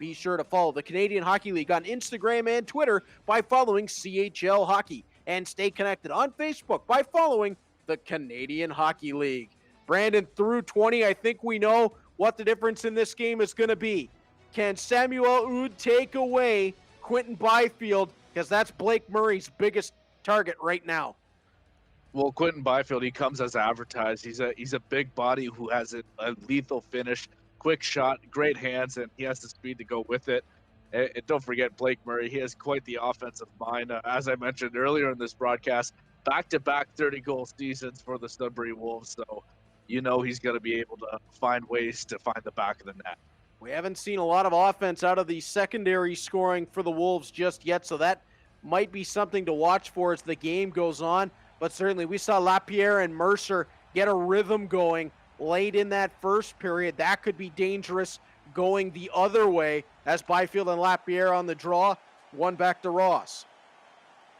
Be sure to follow the Canadian Hockey League on Instagram and Twitter by following CHL Hockey, and stay connected on Facebook by following the Canadian Hockey League. Brandon, through 20, I think we know what the difference in this game is going to be. Can Samuel Oud take away Quinton Byfield? Because that's Blake Murray's biggest target right now. Well, Quinton Byfield, he comes as advertised. He's a big body who has a lethal finish, quick shot, great hands, and he has the speed to go with it. And don't forget Blake Murray. He has quite the offensive mind. As I mentioned earlier in this broadcast, back-to-back 30-goal seasons for the Sudbury Wolves. So you know he's going to be able to find ways to find the back of the net. We haven't seen a lot of offense out of the secondary scoring for the Wolves just yet, so that might be something to watch for as the game goes on. But certainly we saw Lapierre and Mercer get a rhythm going late in that first period. That could be dangerous going the other way as Byfield and Lapierre on the draw. One back to Ross.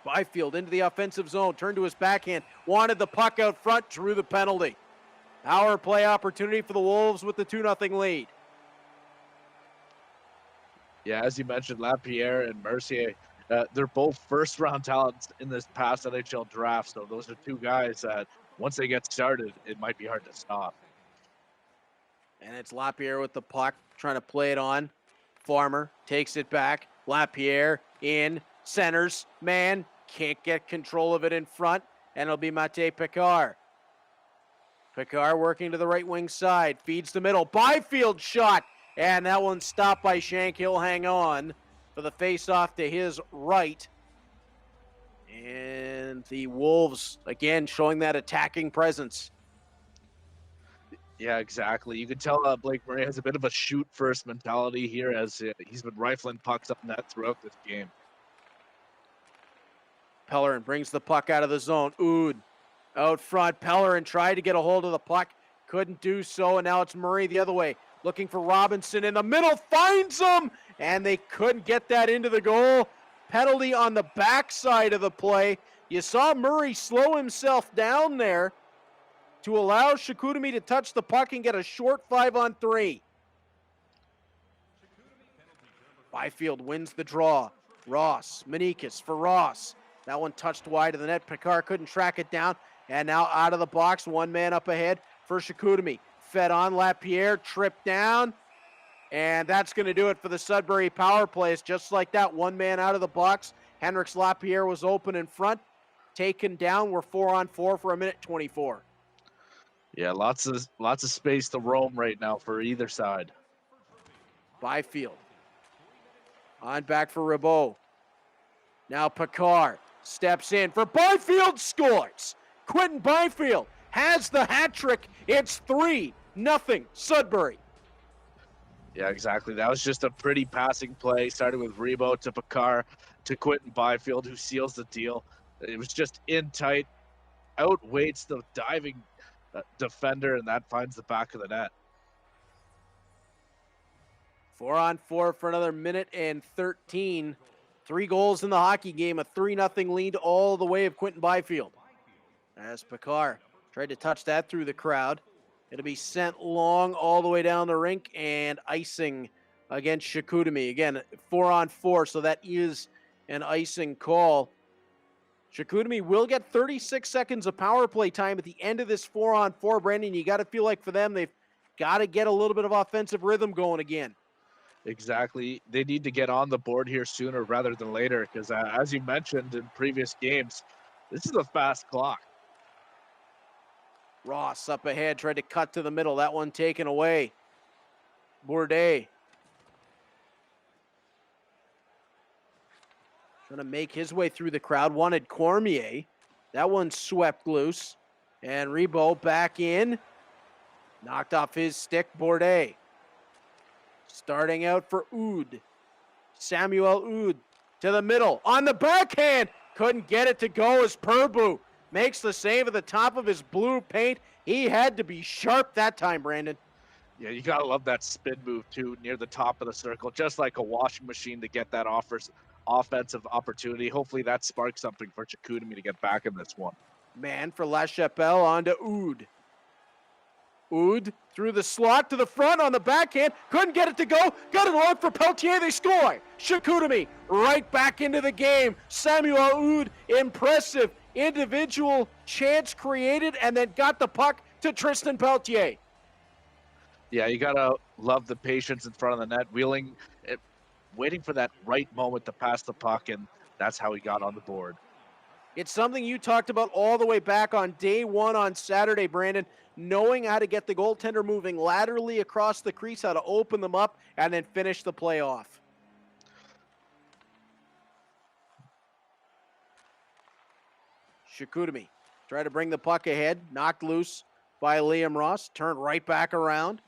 Byfield into the offensive zone, turned to his backhand, wanted the puck out front, drew the penalty. Power play opportunity for the Wolves with the 2-0 lead. Yeah, as you mentioned, Lapierre and Mercier, they're both first-round talents in this past NHL draft, so those are two guys that once they get started, it might be hard to stop. And it's Lapierre with the puck, trying to play it on. Farmer takes it back. Lapierre in, centers, man, can't get control of it in front, and it'll be Mate Picard. Picard working to the right wing side, feeds the middle, Byfield shot, and that one's stopped by Shank. He'll hang on for the face-off to his right. And the Wolves, again, showing that attacking presence. Yeah, exactly. You can tell Blake Murray has a bit of a shoot-first mentality here as he's been rifling pucks up net throughout this game. Pellerin brings the puck out of the zone. Oud out front. Pellerin tried to get a hold of the puck. Couldn't do so, and now it's Murray the other way. Looking for Robinson in the middle. Finds him! And they couldn't get that into the goal. Penalty on the backside of the play. You saw Murray slow himself down there to allow Chicoutimi to touch the puck and get a short 5-on-3. Byfield wins the draw. Ross, Manikis for Ross. That one touched wide of the net. Picard couldn't track it down. And now out of the box, one man up ahead for Chicoutimi. Fed on, Lapierre, tripped down. And that's going to do it for the Sudbury power plays. Just like that, one man out of the box. Henriks Lapierre was open in front. Taken down. We're 4-on-4 for a minute 24. Yeah, lots of space to roam right now for either side. Byfield. On back for Ribot. Now Picard steps in for Byfield, scores. Quinton Byfield has the hat trick. It's 3-0 Sudbury. Yeah, exactly. That was just a pretty passing play. Started with Ribot to Picard to Quinton Byfield, who seals the deal. It was just in tight, outweights the diving defender, and that finds the back of the net. 4-on-4 for another minute and 13. 3 goals in the hockey game, a 3-0 lead all the way of Quinton Byfield. As Picard tried to touch that through the crowd. It'll be sent long all the way down the rink and icing against Chicoutimi. Again, 4-on-4, so that is an icing call. Chicoutimi will get 36 seconds of power play time at the end of this 4-on-4. Brandon, you got to feel like for them, they've got to get a little bit of offensive rhythm going again. Exactly. They need to get on the board here sooner rather than later because, as you mentioned in previous games, this is a fast clock. Ross up ahead, tried to cut to the middle. That one taken away. Bourdet trying to make his way through the crowd. Wanted Cormier. That one swept loose. And Ribot back in. Knocked off his stick, Bourdet. Starting out for Oud. Samuel Oud to the middle. On the backhand. Couldn't get it to go as Purbu makes the save at the top of his blue paint. He had to be sharp that time, Brandon. Yeah, you got to love that spin move, too, near the top of the circle, just like a washing machine to get that offensive opportunity. Hopefully that sparks something for Chicoutimi to get back in this one. Man for La Chapelle on to Oud. Oud through the slot to the front on the backhand. Couldn't get it to go. Got it along for Peltier. They score. Chicoutimi right back into the game. Samuel Oud, impressive individual chance created and then got the puck to Tristan Peltier. Yeah, you gotta love the patience in front of the net, waiting for that right moment to pass the puck, and that's how he got on the board. It's something you talked about all the way back on day one on Saturday, Brandon, knowing how to get the goaltender moving laterally across the crease, how to open them up, and then finish the play off. Chicoutimi try to bring the puck ahead, knocked loose by Liam Ross, turned right back around.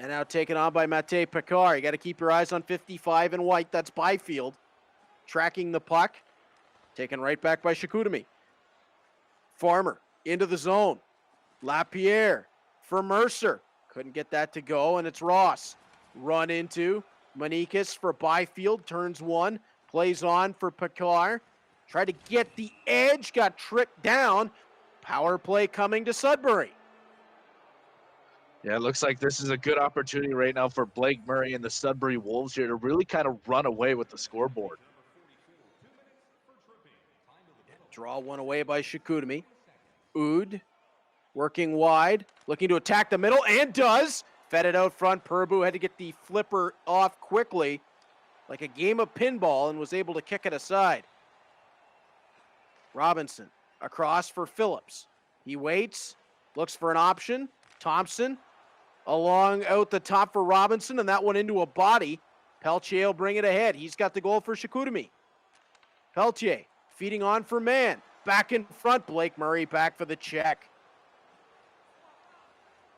And now taken on by Matej Pekar. You got to keep your eyes on 55 in white. That's Byfield. Tracking the puck. Taken right back by Chicoutimi. Farmer into the zone. Lapierre for Mercer. Couldn't get that to go, and it's Ross. Run into Manikis for Byfield. Turns one. Plays on for Pekar. Tried to get the edge. Got tricked down. Power play coming to Sudbury. Yeah, it looks like this is a good opportunity right now for Blake Murray and the Sudbury Wolves here to really kind of run away with the scoreboard. Draw one away by Chicoutimi. Oud working wide, looking to attack the middle, and does. Fed it out front. Purbu had to get the flipper off quickly, like a game of pinball, and was able to kick it aside. Robinson across for Phillips. He waits, looks for an option. Thompson along out the top for Robinson, and that one into a body. Peltier will bring it ahead. He's got the goal for Chicoutimi. Peltier feeding on for Mann. Back in front, Blake Murray back for the check.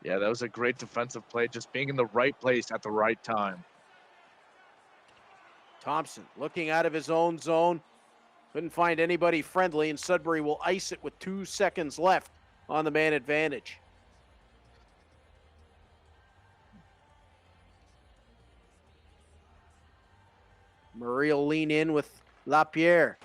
Yeah, that was a great defensive play, just being in the right place at the right time. Thompson looking out of his own zone. Couldn't find anybody friendly, and Sudbury will ice it with 2 seconds left on the man advantage. Murray will lean in with Lapierre.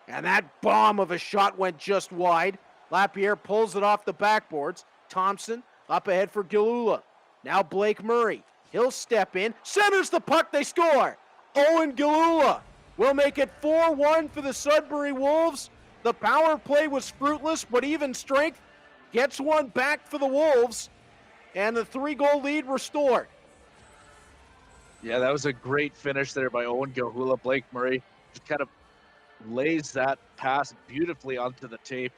And that bomb of a shot went just wide. Lapierre pulls it off the backboards. Thompson up ahead for Gilula. Now Blake Murray. He'll step in. Centers the puck. They score. Owen Gilula will make it 4-1 for the Sudbury Wolves. The power play was fruitless, but even strength gets one back for the Wolves. And the 3-goal lead restored. Yeah, that was a great finish there by Owen Gilula. Blake Murray just kind of lays that pass beautifully onto the tape,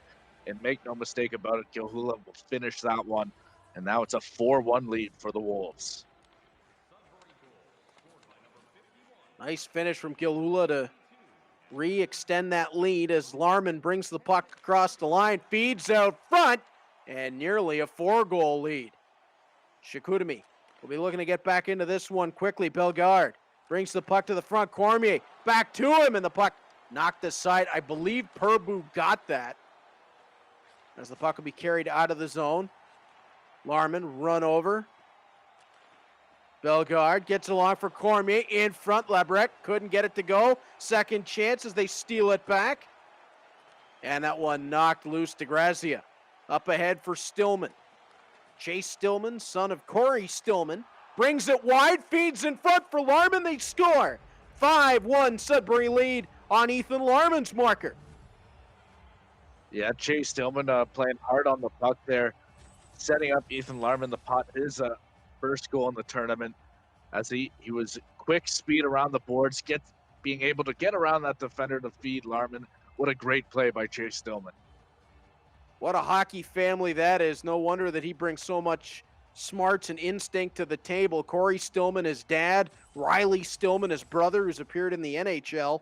and make no mistake about it, Gilula will finish that one, and now it's a 4-1 lead for the Wolves. Nice finish from Gilula to re-extend that lead as Larman brings the puck across the line, feeds out front, and nearly a 4-goal lead. Chicoutimi will be looking to get back into this one quickly. Bellegarde brings the puck to the front. Cormier back to him, and the puck knocked aside. I believe Purbu got that, as the puck will be carried out of the zone. Larman run over. Bellegarde gets along for Cormier in front. Labrec couldn't get it to go. Second chance as they steal it back. And that one knocked loose to Grazia. Up ahead for Stillman. Chase Stillman, son of Corey Stillman, brings it wide, feeds in front for Larman. They score. 5-1 Sudbury lead on Ethan Larman's marker. Yeah, Chase Stillman playing hard on the puck there, setting up Ethan Larman the pot. His first goal in the tournament, as he was quick speed around the boards, being able to get around that defender to feed Larman. What a great play by Chase Stillman. What a hockey family that is. No wonder that he brings so much smarts and instinct to the table. Corey Stillman, his dad. Riley Stillman, his brother, who's appeared in the NHL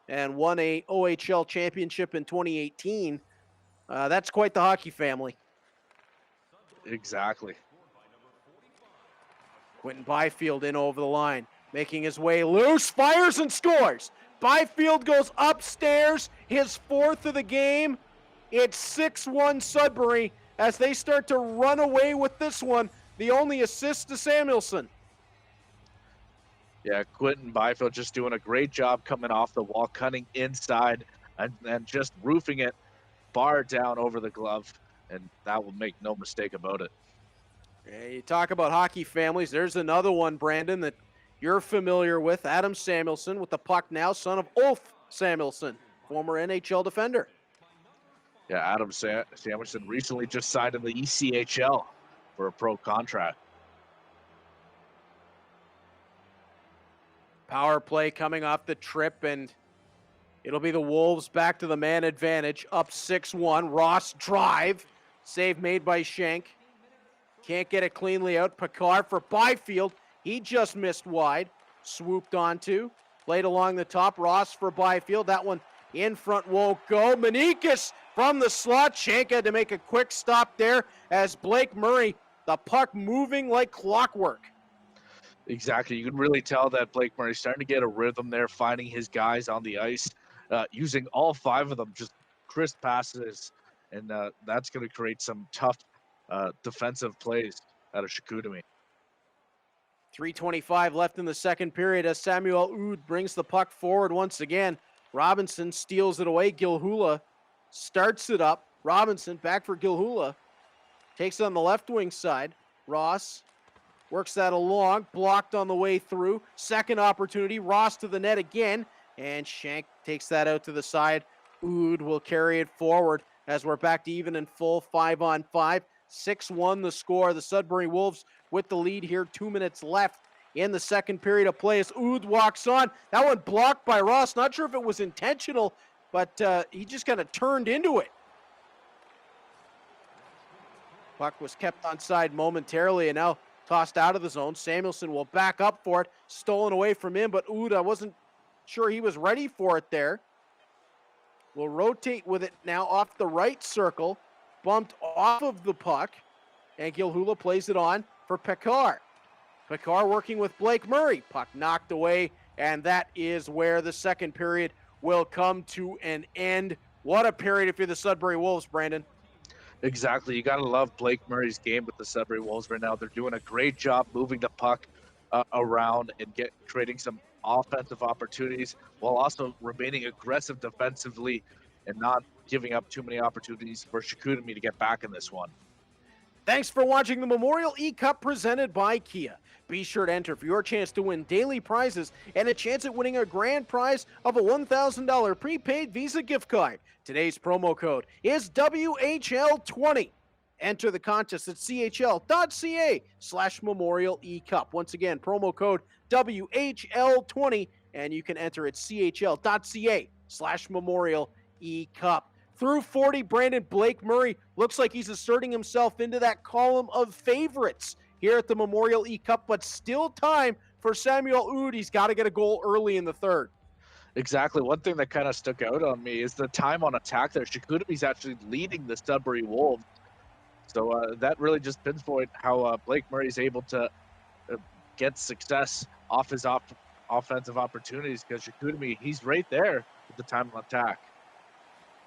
and won a OHL championship in 2018. That's quite the hockey family. Exactly. Quentin Byfield in over the line, making his way loose, fires and scores. Byfield goes upstairs, his 4th of the game. It's 6-1 Sudbury as they start to run away with this one. The only assist to Samuelson. Yeah, Quentin Byfield just doing a great job coming off the wall, cutting inside, and just roofing it far down over the glove. and that will make no mistake about it. Yeah, you talk about hockey families. There's another one, Brandon, that you're familiar with. Adam Samuelson with the puck now, son of Ulf Samuelson, former NHL defender. Yeah, Adam Samuelson recently just signed in the ECHL for a pro contract. Power play coming off the trip, and it'll be the Wolves back to the man advantage, up 6-1. Ross drive, save made by Schenk. Can't get it cleanly out. Picard for Byfield. He just missed wide. Swooped onto. Played along the top. Ross for Byfield. That one in front won't go. Manikas from the slot. Schenk had to make a quick stop there as Blake Murray, the puck moving like clockwork. Exactly. You can really tell that Blake Murray's starting to get a rhythm there, finding his guys on the ice, using all 5 of them, just crisp passes, and that's going to create some tough defensive plays out of Chicoutimi. 3:25 left in the second period as Samuel Oud brings the puck forward once again. Robinson steals it away. Gilhula starts it up. Robinson back for Gilhula. Takes it on the left wing side. Ross works that along. Blocked on the way through. Second opportunity. Ross to the net again. And Schenk takes that out to the side. Oud will carry it forward as we're back to even in full 5-on-5. 6-1 the score. The Sudbury Wolves with the lead here. 2 minutes left in the second period of play as Oud walks on. That one blocked by Ross. Not sure if it was intentional, but he just kind of turned into it. Puck was kept onside momentarily and now tossed out of the zone. Samuelson will back up for it. Stolen away from him, but Oud, I wasn't sure he was ready for it there. Will rotate with it now off the right circle. Bumped off of the puck. And Gilhula plays it on for Picard. Picard working with Blake Murray. Puck knocked away, and that is where the second period will come to an end. What a period if you're the Sudbury Wolves, Brandon. Exactly. You got to love Blake Murray's game with the Sudbury Wolves right now. They're doing a great job moving the puck around and creating some offensive opportunities while also remaining aggressive defensively and not giving up too many opportunities for Chicoutimi to get back in this one. Thanks for watching the Memorial eCup presented by Kia. Be sure to enter for your chance to win daily prizes and a chance at winning a grand prize of a $1,000 prepaid Visa gift card. Today's promo code is WHL20. Enter the contest at chl.ca/Memorial eCup. Once again, promo code WHL20, and you can enter at chl.ca/Memorial eCup. Through 40, Brandon, Blake Murray looks like he's asserting himself into that column of favorites here at the Memorial eCup, but still time for Samuel Oud. He's got to get a goal early in the third. Exactly. One thing that kind of stuck out on me is the time on attack there. Chicoutimi's actually leading the Sudbury Wolves. So that really just pinpoint how Blake Murray's able to get success off his offensive opportunities, because Chicoutimi, he's right there with the time on attack.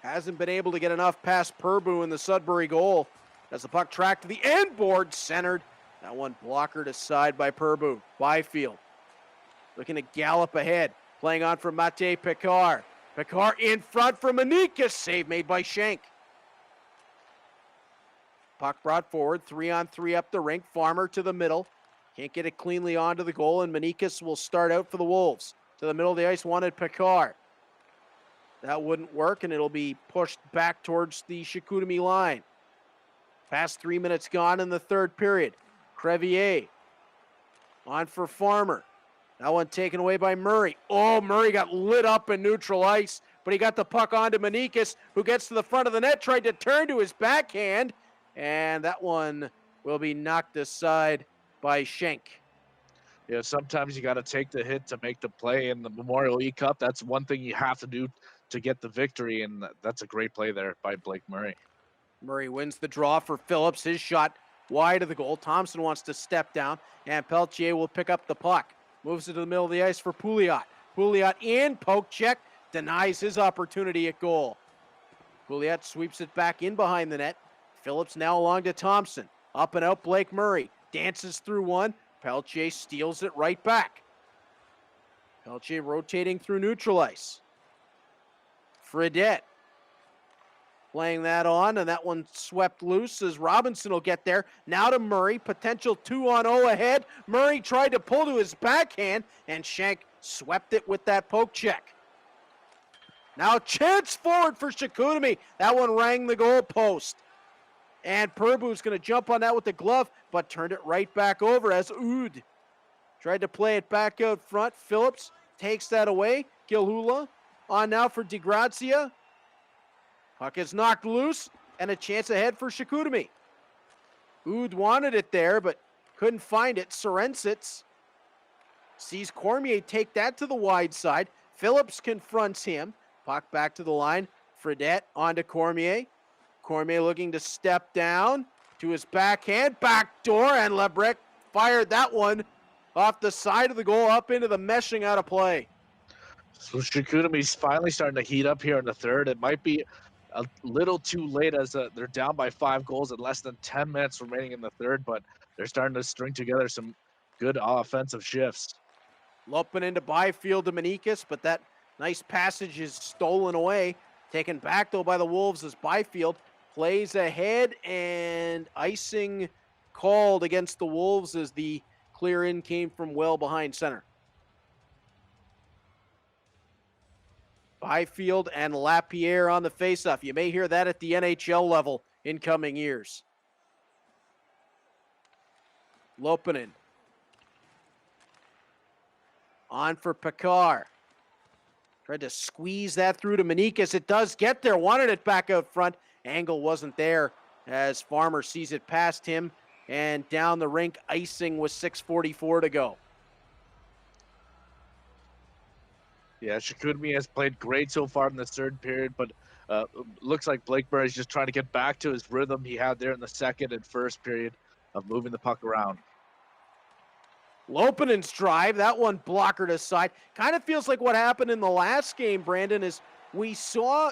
Hasn't been able to get enough past Purbu in the Sudbury goal as the puck tracked to the end board, centered. That one blockered aside by Purbu. Byfield looking to gallop ahead, playing on for Mate Picard. Picard in front for Manikas, save made by Schenk. Puck brought forward, 3-on-3 up the rink. Farmer to the middle. Can't get it cleanly onto the goal, and Manikas will start out for the Wolves. To the middle of the ice, wanted Picard. That wouldn't work, and it'll be pushed back towards the Chicoutimi line. Past 3 minutes gone in the third period. Crevier on for Farmer. That one taken away by Murray. Oh, Murray got lit up in neutral ice, but he got the puck onto Manikas, who gets to the front of the net, tried to turn to his backhand, and that one will be knocked aside by Schenk. Yeah, sometimes you got to take the hit to make the play in the Memorial eCup. That's one thing you have to do to get the victory, and that's a great play there by Blake Murray. Murray wins the draw for Phillips. His shot wide of the goal. Thompson wants to step down, and Pelletier will pick up the puck. Moves it to the middle of the ice for Pouliot. Pouliot in, poke check, denies his opportunity at goal. Pouliot sweeps it back in behind the net. Phillips now along to Thompson. Up and out Blake Murray. Dances through one. Pelletier steals it right back. Pelletier rotating through neutral ice. Fredette playing that on, and that one swept loose as Robinson will get there. Now to Murray, potential 2-on-0 ahead. Murray tried to pull to his backhand, and Shank swept it with that poke check. Now chance forward for Chicoutimi. That one rang the goal post. And Purbu's going to jump on that with the glove, but turned it right back over as Oud tried to play it back out front. Phillips takes that away. Gilhula on now for DeGrazia. Puck is knocked loose, and a chance ahead for Chicoutimi. Oud wanted it there, but couldn't find it. Sorensits sees Cormier take that to the wide side. Phillips confronts him. Puck back to the line. Fredette onto Cormier. Cormier looking to step down to his backhand. Backdoor, and Lebrec fired that one off the side of the goal up into the meshing out of play. So Chicoutimi's finally starting to heat up here in the third. It might be a little too late as they're down by 5 goals in less than 10 minutes remaining in the third, but they're starting to string together some good offensive shifts. Loping into Byfield to Manikis, but that nice passage is stolen away. Taken back, though, by the Wolves as Byfield plays ahead, and icing called against the Wolves as the clear in came from well behind center. Byfield and Lapierre on the faceoff. You may hear that at the NHL level in coming years. Lopinen. On for Picard. Tried to squeeze that through to Manikis. It does get there. Wanted it back out front. Angle wasn't there as Farmer sees it past him. And down the rink, icing with 6:44 to go. Yeah, Chicoutimi has played great so far in the third period, but looks like Blake Murray's just trying to get back to his rhythm he had there in the second and first period of moving the puck around. Lopinen's drive, that one blockered aside. Kind of feels like what happened in the last game, Brandon, is we saw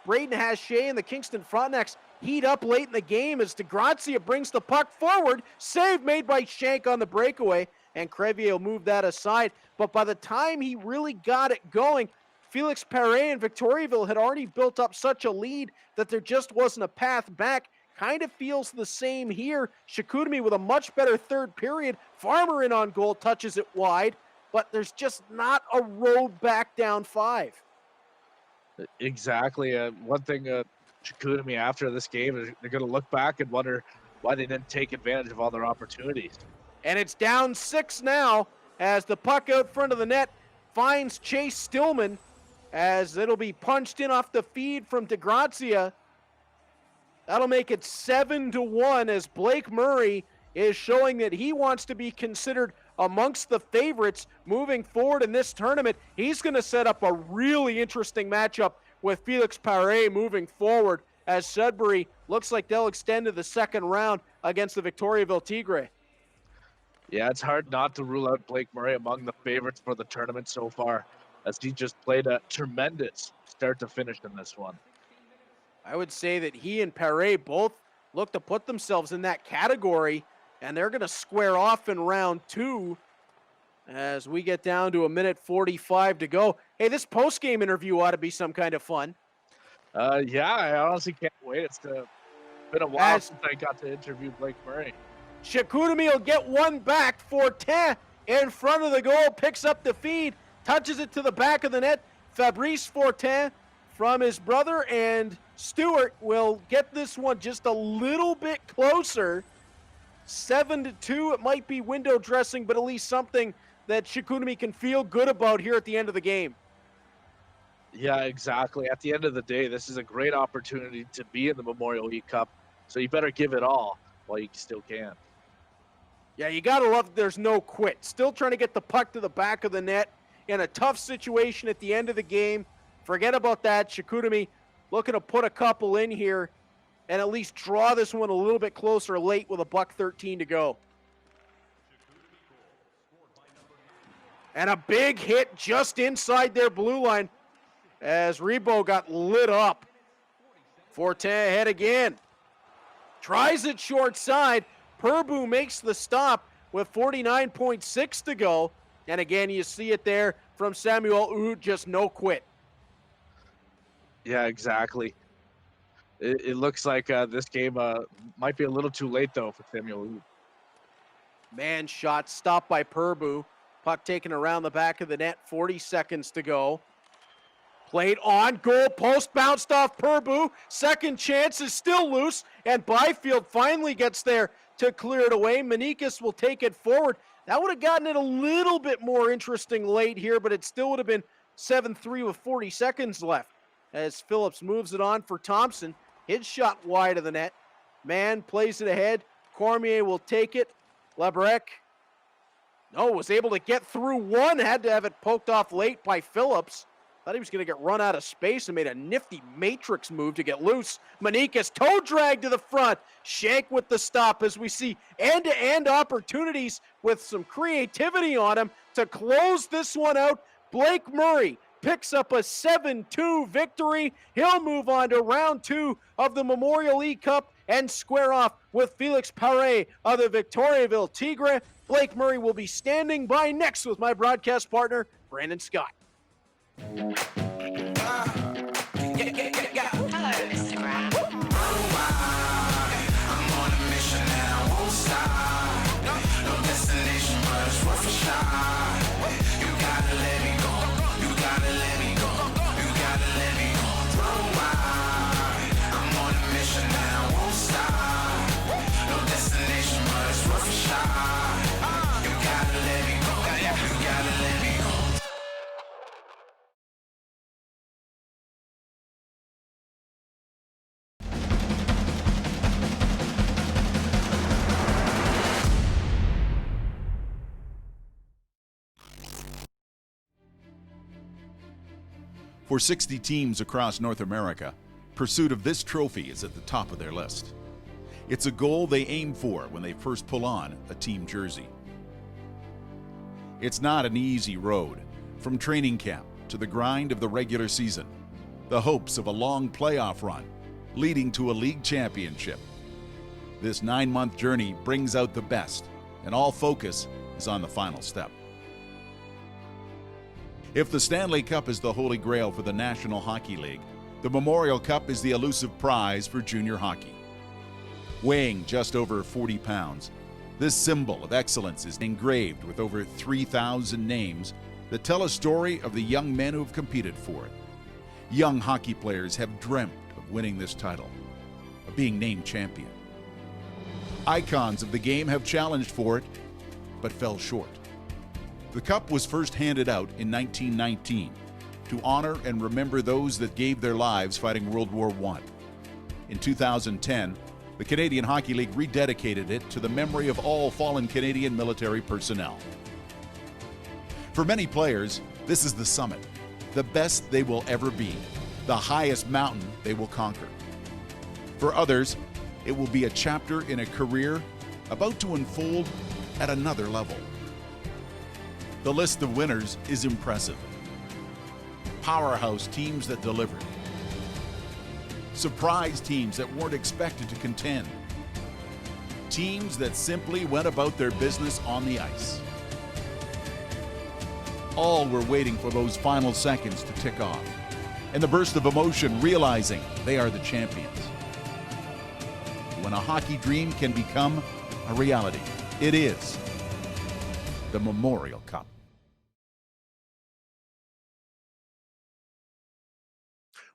Braden Haché and the Kingston Frontenacs heat up late in the game as DeGrazia brings the puck forward. Save made by Shank on the breakaway, and Crevier will move that aside. But by the time he really got it going, Felix Perret and Victoriaville had already built up such a lead that there just wasn't a path back. Kind of feels the same here. Chicoutimi with a much better third period. Farmer in on goal, touches it wide, but there's just not a road back down 5. Exactly. One thing Chicoutimi after this game is they're going to look back and wonder why they didn't take advantage of all their opportunities. And it's down 6 now as the puck out front of the net finds Chase Stillman as it'll be punched in off the feed from DeGrazia. That'll make it 7-1 as Blake Murray is showing that he wants to be considered amongst the favorites moving forward in this tournament. He's going to set up a really interesting matchup with Felix Perret moving forward as Sudbury looks like they'll extend to the second round against the Victoriaville Tigre. Yeah, it's hard not to rule out Blake Murray among the favorites for the tournament so far, as he just played a tremendous start to finish in this one. I would say that he and Perret both look to put themselves in that category, and they're going to square off in round 2 as we get down to 1:45 to go. Hey, this post-game interview ought to be some kind of fun. Yeah, I honestly can't wait. It's been a while since I got to interview Blake Murray. Chicoutimi will get one back. Fortin in front of the goal, picks up the feed, touches it to the back of the net. Fabrice Fortin from his brother and Stewart will get this one just a little bit closer. 7-2, it might be window dressing, but at least something that Chicoutimi can feel good about here at the end of the game. Yeah, exactly. At the end of the day, this is a great opportunity to be in the Memorial eCup, so you better give it all while you still can. Yeah, you got to love that there's no quit. Still trying to get the puck to the back of the net in a tough situation at the end of the game. Forget about that. Chicoutimi looking to put a couple in here and at least draw this one a little bit closer late with $1:13 to go. And a big hit just inside their blue line as Rebo got lit up. Fortin ahead again. Tries it short side. Purbu makes the stop with 49.6 to go. And again, you see it there from Samuel Oud, just no quit. Yeah, exactly. It looks like this game might be a little too late though for Samuel. Man shot stopped by Purbu. Puck taken around the back of the net. 40 seconds to go. Played on, goal post, bounced off Purbu. Second chance is still loose, and Byfield finally gets there to clear it away. Manikas will take it forward. That would have gotten it a little bit more interesting late here, but it still would have been 7-3 with 40 seconds left. As Phillips moves it on for Thompson. His shot wide of the net. Man plays it ahead. Cormier will take it. Lebrec, was able to get through one. Had to have it poked off late by Phillips. Thought he was going to get run out of space and made a nifty matrix move to get loose. Manikas toe drag to the front. Shank with the stop as we see end-to-end opportunities with some creativity on him to close this one out. Blake Murray picks up a 7-2 victory. He'll move on to round 2 of the Memorial eCup and square off with Felix Paré of the Victoriaville Tigre. Blake Murray will be standing by next with my broadcast partner, Brandon Scott. Hello, Mr. Brown. I'm on a mission and I won't stop. No destination, but it's worth a shot. You gotta let me go. You gotta let me go. You gotta let me go. I'm on a mission and I won't stop. No destination, but it's worth a shot. You gotta let me go. You gotta let me go. For 60 teams across North America, pursuit of this trophy is at the top of their list. It's a goal they aim for when they first pull on a team jersey. It's not an easy road, from training camp to the grind of the regular season, the hopes of a long playoff run, leading to a league championship. This 9-month journey brings out the best, and all focus is on the final step. If the Stanley Cup is the holy grail for the National Hockey League, the Memorial Cup is the elusive prize for junior hockey. Weighing just over 40 pounds, this symbol of excellence is engraved with over 3,000 names that tell a story of the young men who have competed for it. Young hockey players have dreamt of winning this title, of being named champion. Icons of the game have challenged for it, but fell short. The Cup was first handed out in 1919 to honor and remember those that gave their lives fighting World War I. In 2010, the Canadian Hockey League rededicated it to the memory of all fallen Canadian military personnel. For many players, this is the summit, the best they will ever be, the highest mountain they will conquer. For others, it will be a chapter in a career about to unfold at another level. The list of winners is impressive. Powerhouse teams that delivered. Surprise teams that weren't expected to contend. Teams that simply went about their business on the ice. All were waiting for those final seconds to tick off, and the burst of emotion realizing they are the champions. When a hockey dream can become a reality, it is the Memorial Cup.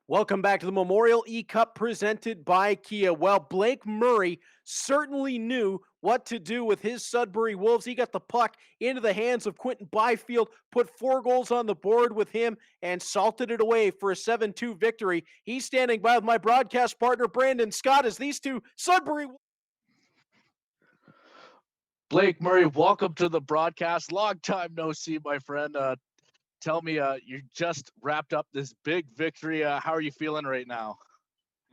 Welcome back to the Memorial eCup presented by Kia. Well, Blake Murray certainly knew what to do with his Sudbury Wolves. He got the puck into the hands of Quinton Byfield, put 4 goals on the board with him, and salted it away for a 7-2 victory. He's standing by with my broadcast partner, Brandon Scott, as these two Sudbury... Blake Murray, welcome to the broadcast. Long time no see, my friend. Tell me, you just wrapped up this big victory. How are you feeling right now?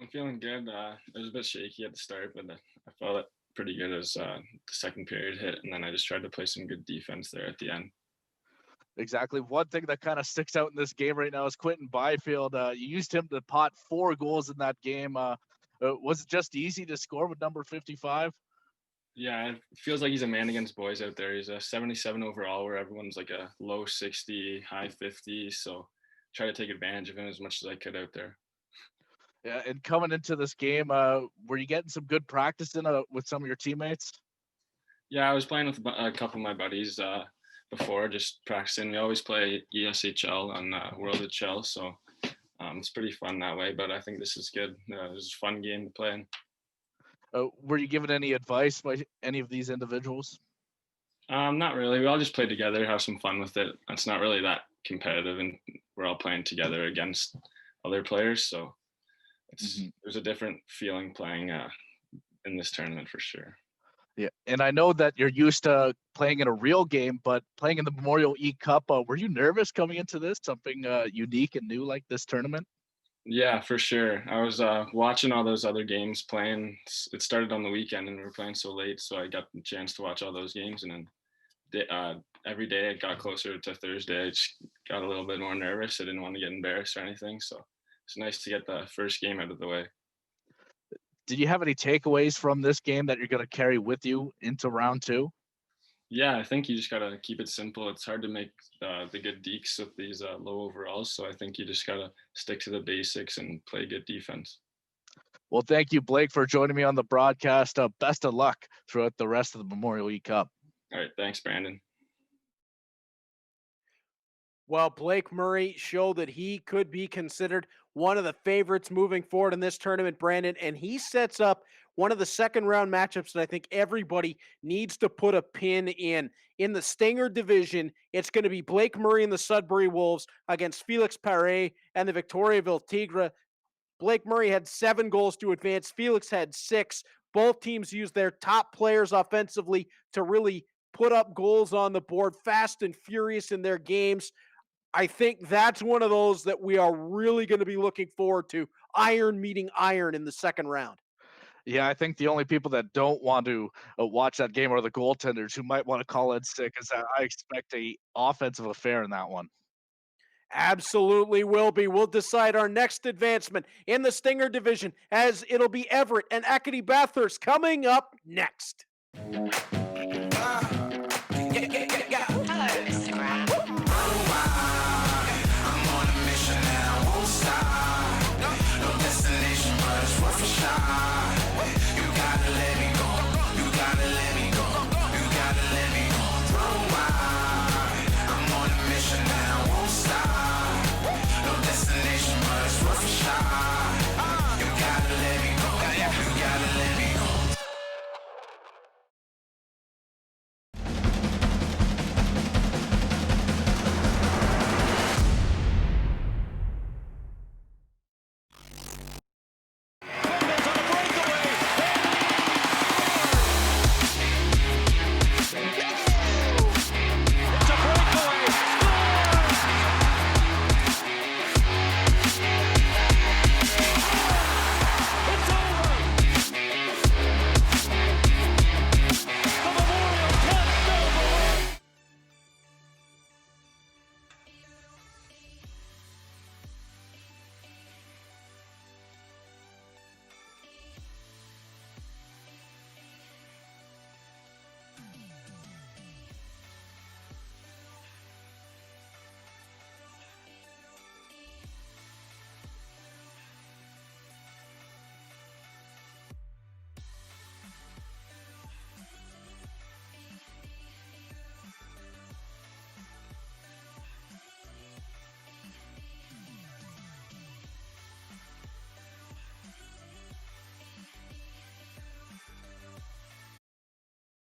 I'm feeling good. It was a bit shaky at the start, but I felt it pretty good as the second period hit, and then I just tried to play some good defense there at the end. Exactly. One thing that kind of sticks out in this game right now is Quinton Byfield. You used him to pot 4 goals in that game. Was it just easy to score with number 55? Yeah, it feels like he's a man against boys out there. He's a 77 overall, where everyone's like a low 60, high 50. So try to take advantage of him as much as I could out there. Yeah, and coming into this game, were you getting some good practice in with some of your teammates? Yeah, I was playing with a couple of my buddies before, just practicing. We always play ESHL on World HL, so it's pretty fun that way. But I think this is good. It was a fun game to play in. Were you given any advice by any of these individuals? Not really. We all just play together, have some fun with it. It's not really that competitive, and we're all playing together against other players. So there's a different feeling playing in this tournament for sure. Yeah, and I know that you're used to playing in a real game, but playing in the Memorial eCup, were you nervous coming into this? Something unique and new like this tournament? Yeah, for sure. I was watching all those other games playing. It started on the weekend, and we were playing so late, so I got the chance to watch all those games. And then every day it got closer to Thursday, I just got a little bit more nervous. I didn't want to get embarrassed or anything, so it's nice to get the first game out of the way. Did you have any takeaways from this game that you're going to carry with you into round 2? Yeah, I think you just got to keep it simple. It's hard to make the good dekes with these low overalls, so I think you just got to stick to the basics and play good defense. Well, thank you, Blake, for joining me on the broadcast. Best of luck throughout the rest of the Memorial eCup. All right, thanks, Brandon. Well, Blake Murray showed that he could be considered one of the favorites moving forward in this tournament, Brandon, and he sets up one of the second round matchups that I think everybody needs to put a pin in. In the Stinger division, it's going to be Blake Murray and the Sudbury Wolves against Felix Paré and the Victoriaville Tigre. Blake Murray had 7 goals to advance. Felix had 6. Both teams used their top players offensively to really put up goals on the board, fast and furious in their games. I think that's one of those that we are really going to be looking forward to. Iron meeting iron in the second round. Yeah, I think the only people that don't want to watch that game are the goaltenders who might want to call in sick, because I expect a offensive affair in that one. Absolutely will be. We'll decide our next advancement in the Stinger division, as it'll be Everett and Acadie Bathurst coming up next. Yeah, yeah,